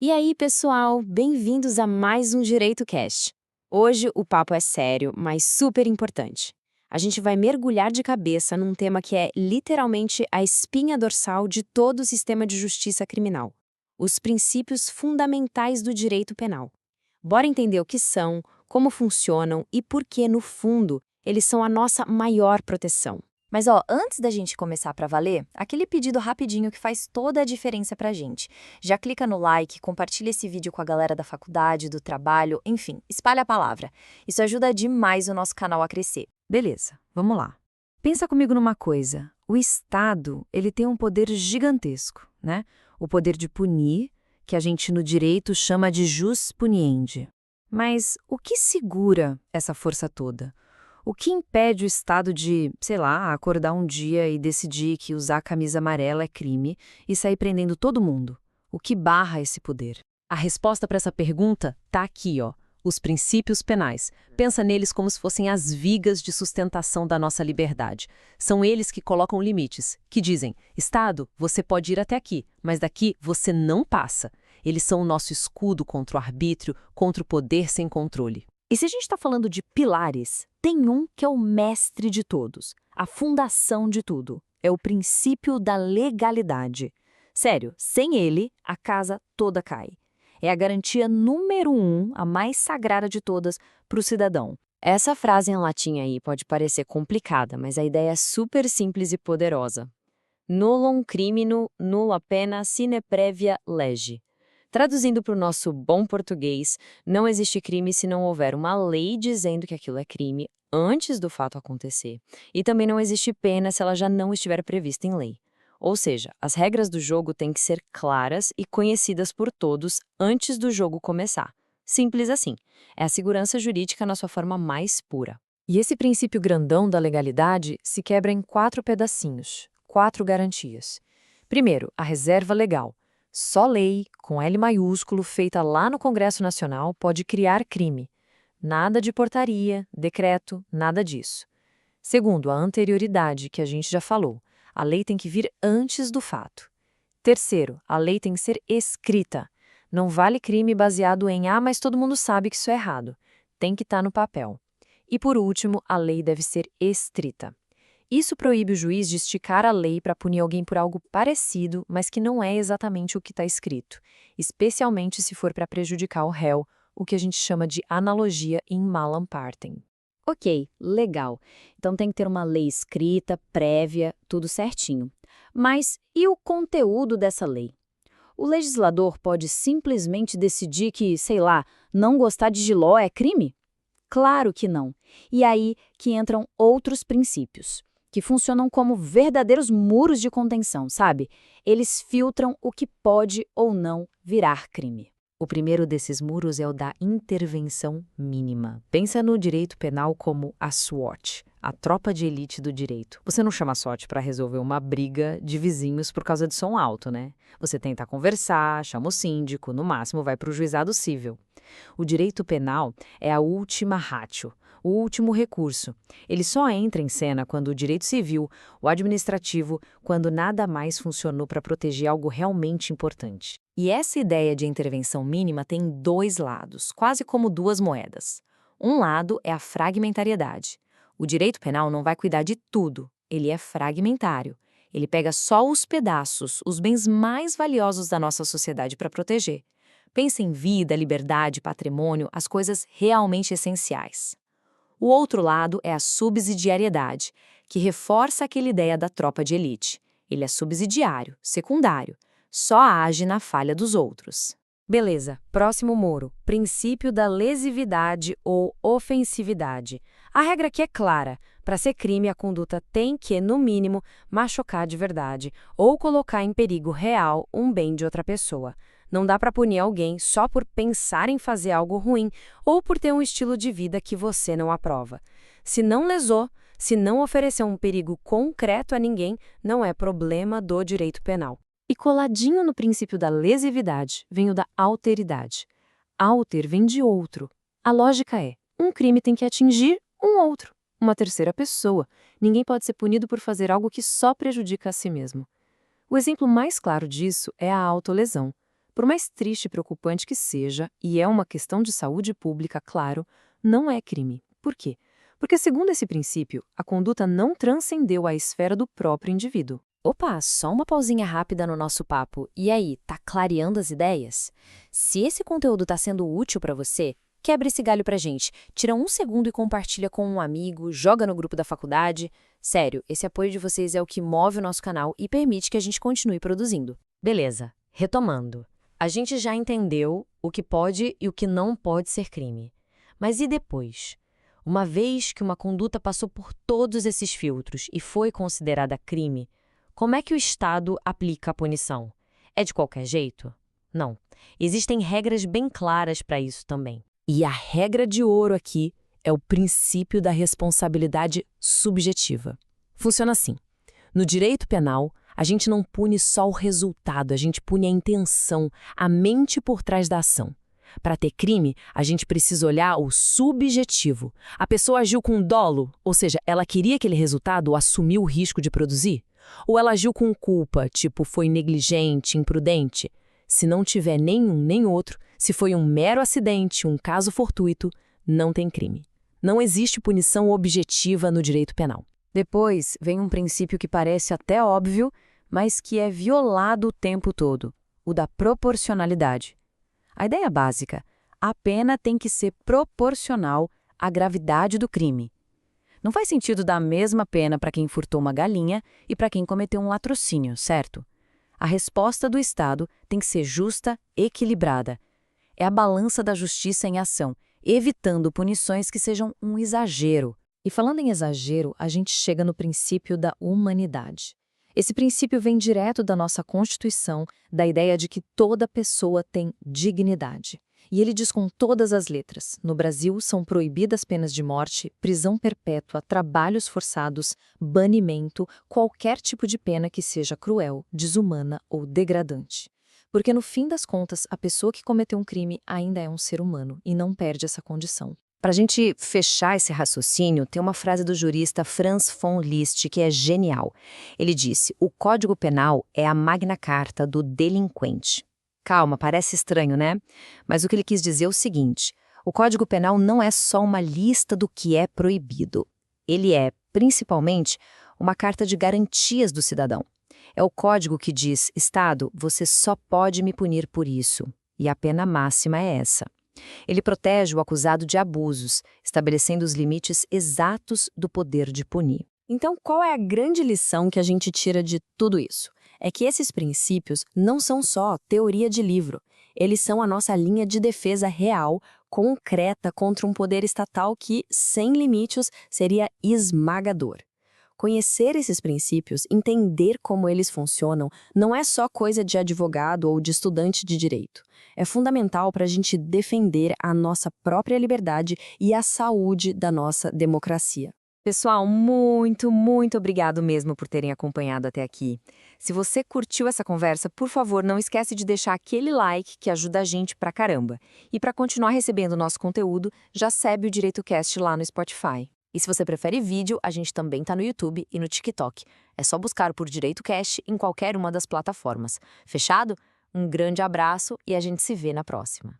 E aí, pessoal, bem-vindos a mais um Direito Cast. Hoje o papo é sério, mas super importante. A gente vai mergulhar de cabeça num tema que é literalmente a espinha dorsal de todo o sistema de justiça criminal: os princípios fundamentais do direito penal. Bora entender o que são, como funcionam e por que, no fundo, eles são a nossa maior proteção. Mas ó, antes da gente começar pra valer, aquele pedido rapidinho que faz toda a diferença pra gente. Já clica no like, compartilha esse vídeo com a galera da faculdade, do trabalho, enfim, espalha a palavra. Isso ajuda demais o nosso canal a crescer. Beleza, vamos lá. Pensa comigo numa coisa. O Estado, ele tem um poder gigantesco, né? O poder de punir, que a gente no direito chama de jus puniendi. Mas o que segura essa força toda? O que impede o Estado de, sei lá, acordar um dia e decidir que usar camisa amarela é crime e sair prendendo todo mundo? O que barra esse poder? A resposta para essa pergunta tá aqui, ó. Os princípios penais. Pensa neles como se fossem as vigas de sustentação da nossa liberdade. São eles que colocam limites, que dizem: Estado, você pode ir até aqui, mas daqui você não passa. Eles são o nosso escudo contra o arbítrio, contra o poder sem controle. E se a gente está falando de pilares, tem um que é o mestre de todos, a fundação de tudo. É o princípio da legalidade. Sério, sem ele, a casa toda cai. É a garantia número 1, a mais sagrada de todas, para o cidadão. Essa frase em latim aí pode parecer complicada, mas a ideia é super simples e poderosa. Nullum criminum nulla pena sine previa lege. Traduzindo para o nosso bom português, não existe crime se não houver uma lei dizendo que aquilo é crime antes do fato acontecer. E também não existe pena se ela já não estiver prevista em lei. Ou seja, as regras do jogo têm que ser claras e conhecidas por todos antes do jogo começar. Simples assim. É a segurança jurídica na sua forma mais pura. E esse princípio grandão da legalidade se quebra em 4 pedacinhos, 4 garantias. Primeiro, a reserva legal. Só lei, com L maiúsculo, feita lá no Congresso Nacional, pode criar crime. Nada de portaria, decreto, nada disso. Segundo, a anterioridade, que a gente já falou. A lei tem que vir antes do fato. Terceiro, a lei tem que ser escrita. Não vale crime baseado em mas todo mundo sabe que isso é errado. Tem que estar no papel. E por último, a lei deve ser estrita. Isso proíbe o juiz de esticar a lei para punir alguém por algo parecido, mas que não é exatamente o que está escrito, especialmente se for para prejudicar o réu, o que a gente chama de analogia in malam partem. Ok, legal. Então tem que ter uma lei escrita, prévia, tudo certinho. Mas e o conteúdo dessa lei? O legislador pode simplesmente decidir que, sei lá, não gostar de jiló é crime? Claro que não. E aí que entram outros princípios, que funcionam como verdadeiros muros de contenção, sabe? Eles filtram o que pode ou não virar crime. O primeiro desses muros é o da intervenção mínima. Pensa no direito penal como a SWAT, a tropa de elite do direito. Você não chama a SWAT para resolver uma briga de vizinhos por causa de som alto, né? Você tenta conversar, chama o síndico, no máximo vai para o juizado civil. O direito penal é a última ratio, o último recurso. Ele só entra em cena quando o direito civil, o administrativo, quando nada mais funcionou para proteger algo realmente importante. E essa ideia de intervenção mínima tem 2 lados, quase como 2 moedas. Um lado é a fragmentariedade. O direito penal não vai cuidar de tudo, ele é fragmentário. Ele pega só os pedaços, os bens mais valiosos da nossa sociedade para proteger. Pensa em vida, liberdade, patrimônio, as coisas realmente essenciais. O outro lado é a subsidiariedade, que reforça aquela ideia da tropa de elite. Ele é subsidiário, secundário, só age na falha dos outros. Beleza, próximo muro, princípio da lesividade ou ofensividade. A regra aqui é clara, para ser crime a conduta tem que, no mínimo, machucar de verdade ou colocar em perigo real um bem de outra pessoa. Não dá para punir alguém só por pensar em fazer algo ruim ou por ter um estilo de vida que você não aprova. Se não lesou, se não ofereceu um perigo concreto a ninguém, não é problema do direito penal. E coladinho no princípio da lesividade vem o da alteridade. Alter vem de outro. A lógica é, um crime tem que atingir um outro, uma terceira pessoa. Ninguém pode ser punido por fazer algo que só prejudica a si mesmo. O exemplo mais claro disso é a autolesão. Por mais triste e preocupante que seja, e é uma questão de saúde pública, claro, não é crime. Por quê? Porque, segundo esse princípio, a conduta não transcendeu a esfera do próprio indivíduo. Opa, só uma pausinha rápida no nosso papo. E aí, tá clareando as ideias? Se esse conteúdo tá sendo útil para você, quebra esse galho pra gente. Tira um segundo e compartilha com um amigo, joga no grupo da faculdade. Sério, esse apoio de vocês é o que move o nosso canal e permite que a gente continue produzindo. Beleza, retomando. A gente já entendeu o que pode e o que não pode ser crime. Mas e depois? Uma vez que uma conduta passou por todos esses filtros e foi considerada crime, como é que o Estado aplica a punição? É de qualquer jeito? Não. Existem regras bem claras para isso também. E a regra de ouro aqui é o princípio da responsabilidade subjetiva. Funciona assim. No direito penal, a gente não pune só o resultado, a gente pune a intenção, a mente por trás da ação. Para ter crime, a gente precisa olhar o subjetivo. A pessoa agiu com dolo, ou seja, ela queria aquele resultado ou assumiu o risco de produzir? Ou ela agiu com culpa, tipo foi negligente, imprudente? Se não tiver nenhum nem outro, se foi um mero acidente, um caso fortuito, não tem crime. Não existe punição objetiva no direito penal. Depois vem um princípio que parece até óbvio, mas que é violado o tempo todo, o da proporcionalidade. A ideia básica, a pena tem que ser proporcional à gravidade do crime. Não faz sentido dar a mesma pena para quem furtou uma galinha e para quem cometeu um latrocínio, certo? A resposta do Estado tem que ser justa, equilibrada. É a balança da justiça em ação, evitando punições que sejam um exagero. E falando em exagero, a gente chega no princípio da humanidade. Esse princípio vem direto da nossa Constituição, da ideia de que toda pessoa tem dignidade. E ele diz com todas as letras: no Brasil são proibidas penas de morte, prisão perpétua, trabalhos forçados, banimento, qualquer tipo de pena que seja cruel, desumana ou degradante. Porque no fim das contas, a pessoa que cometeu um crime ainda é um ser humano e não perde essa condição. Para a gente fechar esse raciocínio, tem uma frase do jurista Franz von Liszt que é genial. Ele disse: o Código Penal é a Magna Carta do delinquente. Calma, parece estranho, né? Mas o que ele quis dizer é o seguinte: o Código Penal não é só uma lista do que é proibido. Ele é, principalmente, uma carta de garantias do cidadão. É o código que diz: Estado, você só pode me punir por isso. E a pena máxima é essa. Ele protege o acusado de abusos, estabelecendo os limites exatos do poder de punir. Então, qual é a grande lição que a gente tira de tudo isso? É que esses princípios não são só teoria de livro. Eles são a nossa linha de defesa real, concreta contra um poder estatal que, sem limites, seria esmagador. Conhecer esses princípios, entender como eles funcionam, não é só coisa de advogado ou de estudante de direito. É fundamental para a gente defender a nossa própria liberdade e a saúde da nossa democracia. Pessoal, muito obrigado mesmo por terem acompanhado até aqui. Se você curtiu essa conversa, por favor, não esquece de deixar aquele like que ajuda a gente pra caramba. E para continuar recebendo nosso conteúdo, já segue o DireitoCast lá no Spotify. E se você prefere vídeo, a gente também tá no YouTube e no TikTok. É só buscar por DireitoCast em qualquer uma das plataformas. Fechado? Um grande abraço e a gente se vê na próxima.